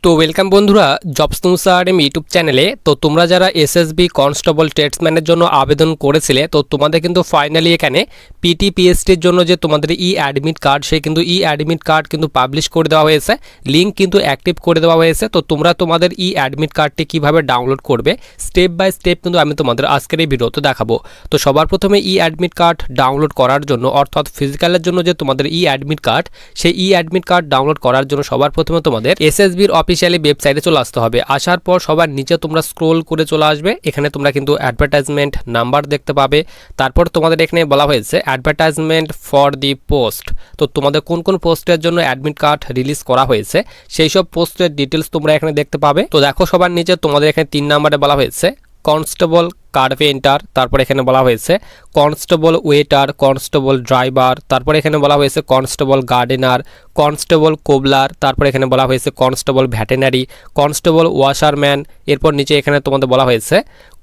তো ওয়েলকাম বন্ধুরা, jobs তুমসার YouTube চ্যানেলে। তো তোমরা যারা এসএসবি কনস্টেবল ট্রেডসম্যানের জন্য আবেদন করেছিলে, তো তোমাদের কিন্তু ফাইনালি এখানে পিটিপিএসটির জন্য যে তোমাদের ই অ্যাডমিট কার্ড, সেই কিন্তু ই অ্যাডমিট কার্ড কিন্তু পাবলিশ করে দেওয়া হয়েছে, লিঙ্ক কিন্তু অ্যাক্টিভ করে দেওয়া হয়েছে। তো তোমরা তোমাদের ই অ্যাডমিট কার্ডটি কীভাবে ডাউনলোড করবে স্টেপ বাই স্টেপ কিন্তু আমি তোমাদের আজকের এই ভিডিওতে দেখাবো। তো সবার প্রথমে ই অ্যাডমিট কার্ড ডাউনলোড করার জন্য, অর্থাৎ ফিজিক্যালের জন্য যে তোমাদের ই অ্যাডমিট কার্ড, সেই ই অ্যাডমিট কার্ড ডাউনলোড করার জন্য সবার প্রথমে তোমাদের এসএসবির অফিসিয়ালি ওয়েবসাইটে চলে আসতে হবে। আসার পর সবার নিচে তোমরা স্ক্রোল করে চলে আসবে, এখানে তোমরা কিন্তু অ্যাডভার্টাইজমেন্ট নাম্বার দেখতে পাবে। তারপর তোমাদের এখানে বলা হয়েছে অ্যাডভার্টাইজমেন্ট ফর দি পোস্ট। তো তোমাদের কোন কোন পোস্টের জন্য অ্যাডমিট কার্ড রিলিজ করা হয়েছে সেই সব পোস্টের ডিটেলস তোমরা এখানে দেখতে পাবে। তো দেখো সবার নিচে তোমাদের এখানে 3 নম্বরে বলা হয়েছে কনস্টেবল কার্পেন্টার, তারপর এখানে বলা হয়েছে কনস্টেবল ওয়েটার, কনস্টেবল ড্রাইভার, তারপর এখানে বলা হয়েছে কনস্টেবল গার্ডেনার, কনস্টেবল কোবলার, তারপর এখানে বলা হয়েছে কনস্টেবল ভেটেনারি, কনস্টেবল ওয়াশারম্যান। এরপর নিচে এখানে তোমাদের বলা হয়েছে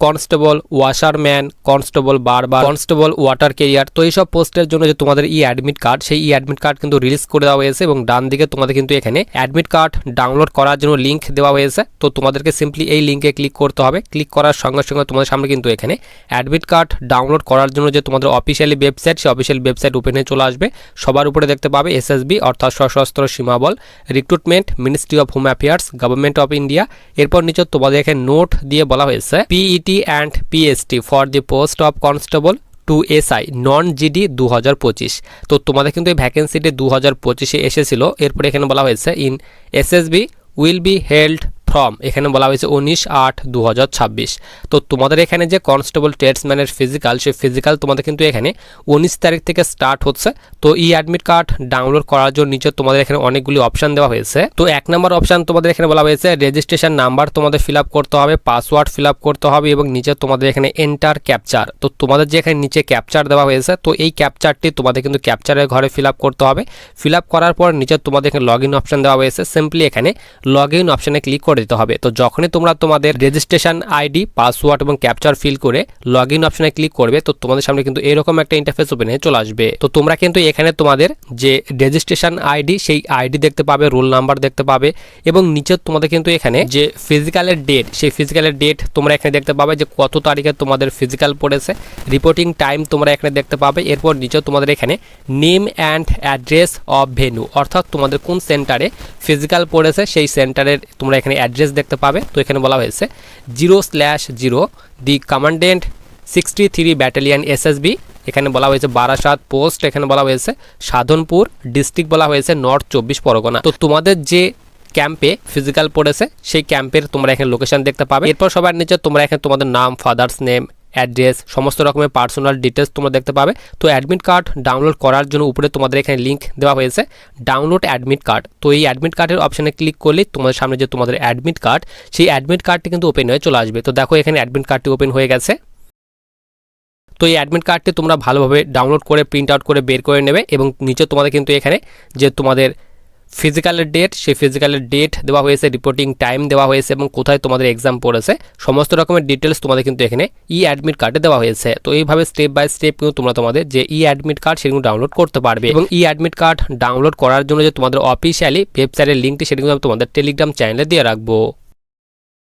কনস্টেবল ওয়াশারম্যান, কনস্টেবল বারবার, কনস্টেবল ওয়াটার ক্যারিয়ার। তো এইসব পোস্টের জন্য যে তোমাদের ই অ্যাডমিট কার্ড, সেই ই অ্যাডমিট কার্ড কিন্তু রিলিজ করে দেওয়া হয়েছে এবং ডান দিকে তোমাদের কিন্তু এখানে অ্যাডমিট কার্ড ডাউনলোড করার জন্য লিঙ্ক দেওয়া হয়েছে। তো তোমাদেরকে সিম্পলি এই লিঙ্কে ক্লিক করতে হবে। ক্লিক করার সঙ্গে সঙ্গে তোমাদের সামনে কিন্তু এখানে অ্যাডমিট কার্ড ডাউনলোড করার জন্য যে তোমাদের অফিসিয়ালি ওয়েবসাইট, সেই অফিসিয়াল ওয়েবসাইট ওপেন হয়ে চলে আসবে। সবার উপরে দেখতে পাবে এসএসবি অর্থাৎ সশস্ত্র সীমাবল recruitment, ministry of home affairs, government of India. এরপর নিচে তোমাদের এখানে নোট দিয়ে বলা হয়েছে PET and PST for the post of constable to SI non GD 2025। তো তোমাদের কিন্তু এই ভ্যাকেন্সিটি 2025-এ এসেছিল। এরপরে এখানে বলা হয়েছে in SSB will be held from, এখানে বলা হয়েছে 19/8/2026। তো তোমাদের এখানে যে কনস্টেবল ট্রেডসম্যানের ফিজিক্যাল, সেই ফিজিক্যাল তোমাদের কিন্তু এখানে 19 তারিখ থেকে স্টার্ট হচ্ছে। তো ই অ্যাডমিট কার্ড ডাউনলোড করার জন্য নিচে তোমাদের এখানে অনেকগুলি অপশান দেওয়া হয়েছে। তো 1 নম্বর অপশান তোমাদের এখানে বলা হয়েছে রেজিস্ট্রেশন নাম্বার তোমাদের ফিল আপ করতে হবে, পাসওয়ার্ড ফিল আপ করতে হবে এবং নিচে তোমাদের এখানে এন্টার ক্যাপচার। তো তোমাদের যে এখানে নিচে ক্যাপচার দেওয়া হয়েছে, তো এই ক্যাপচারটি তোমাদের কিন্তু ক্যাপচারের ঘরে ফিল আপ করতে হবে। ফিল আপ করার পর নিচে তোমাদের এখানে লগ ইন অপশান দেওয়া হয়েছে, সিম্পলি এখানে লগ ইন অপশানে ক্লিক করে দিতে হবে। তো যখনই তোমরা তোমাদের রেজিস্ট্রেশন আইডি, পাসওয়ার্ড এবং ক্যাপচার ফিল করে লগ ইন অপশনে ক্লিক করবে, তো তোমাদের সামনে কিন্তু এরকম একটা ইন্টারফেস ওপেন হয়ে চলে আসবে। তো তোমরা কিন্তু এখানে তোমাদের যে রেজিস্ট্রেশন আইডি, সেই আইডি দেখতে পাবে, রোল নাম্বার দেখতে পাবে এবং নিচে তোমাদের কিন্তু এখানে যে ফিজিক্যালের ডেট, সেই ফিজিক্যালের ডেট তোমরা এখানে দেখতে পাবে যে কত তারিখে তোমাদের ফিজিক্যাল পড়েছে, রিপোর্টিং টাইম তোমরা এখানে দেখতে পাবে। এরপর নিচে তোমাদের এখানে name and address of venue, অর্থাৎ তোমাদের কোন সেন্টারে ফিজিক্যাল পড়েছে সেই সেন্টারের তোমরা এখানে অ্যাড্রেস দেখতে পাবে। তো এখানে বলা হয়েছে 0/0 দি কমান্ডেন্ট 63 ব্যাটালিয়ন এসএসবি, এখানে বলা হয়েছে বারাসাত পোস্ট, এখানে বলা হয়েছে সাধনপুর ডিস্ট্রিক্ট, বলা হয়েছে নর্থ 24 পরগনা। তো তোমাদের যে ক্যাম্পে ফিজিক্যাল পড়েছে সেই ক্যাম্পের তোমরা এখানে লোকেশন দেখতে পাবে। এরপর সবার নিচে তোমরা এখানে তোমাদের নাম, ফাদার্স নেম, অ্যাড্রেস, সমস্ত রকমের পার্সোনাল ডিটেলস তোমরা দেখতে পাবে। তো অ্যাডমিট কার্ড ডাউনলোড করার জন্য উপরে তোমাদের এখানে লিঙ্ক দেওয়া হয়েছে ডাউনলোড অ্যাডমিট কার্ড। তো এই অ্যাডমিট কার্ডের অপশানে ক্লিক করলে তোমাদের সামনে যে তোমাদের অ্যাডমিট কার্ড, সেই অ্যাডমিট কার্ডটি কিন্তু ওপেন হয়ে চলে আসবে। তো দেখো এখানে অ্যাডমিট কার্ডটি ওপেন হয়ে গেছে। তো এই অ্যাডমিট কার্ডটি তোমরা ভালোভাবে ডাউনলোড করে প্রিন্ট আউট করে বের করে নেবে এবং নিচে তোমাদের কিন্তু এখানে যে তোমাদের ফিজিক্যালের ডেট, সেই ফিজিক্যালের ডেট দেওয়া হয়েছে, রিপোর্টিং টাইম দেওয়া হয়েছে এবং কোথায় তোমাদের এক্সাম পড়েছে, সমস্ত রকমের ডিটেলস তোমাদের কিন্তু এখানে ই অ্যাডমিট কার্ডে দেওয়া হয়েছে। তো এইভাবে স্টেপ বাই স্টেপ কিন্তু তোমরা তোমাদের যে ই অ্যাডমিট কার্ড সেগুলো ডাউনলোড করতে পারবে এবং ই অ্যাডমিট কার্ড ডাউনলোড করার জন্য যে তোমাদের অফিসিয়ালি ওয়েবসাইটের লিঙ্কটি, সেটি কিন্তু আমি তোমাদের টেলিগ্রাম চ্যানেলে দিয়ে রাখবো।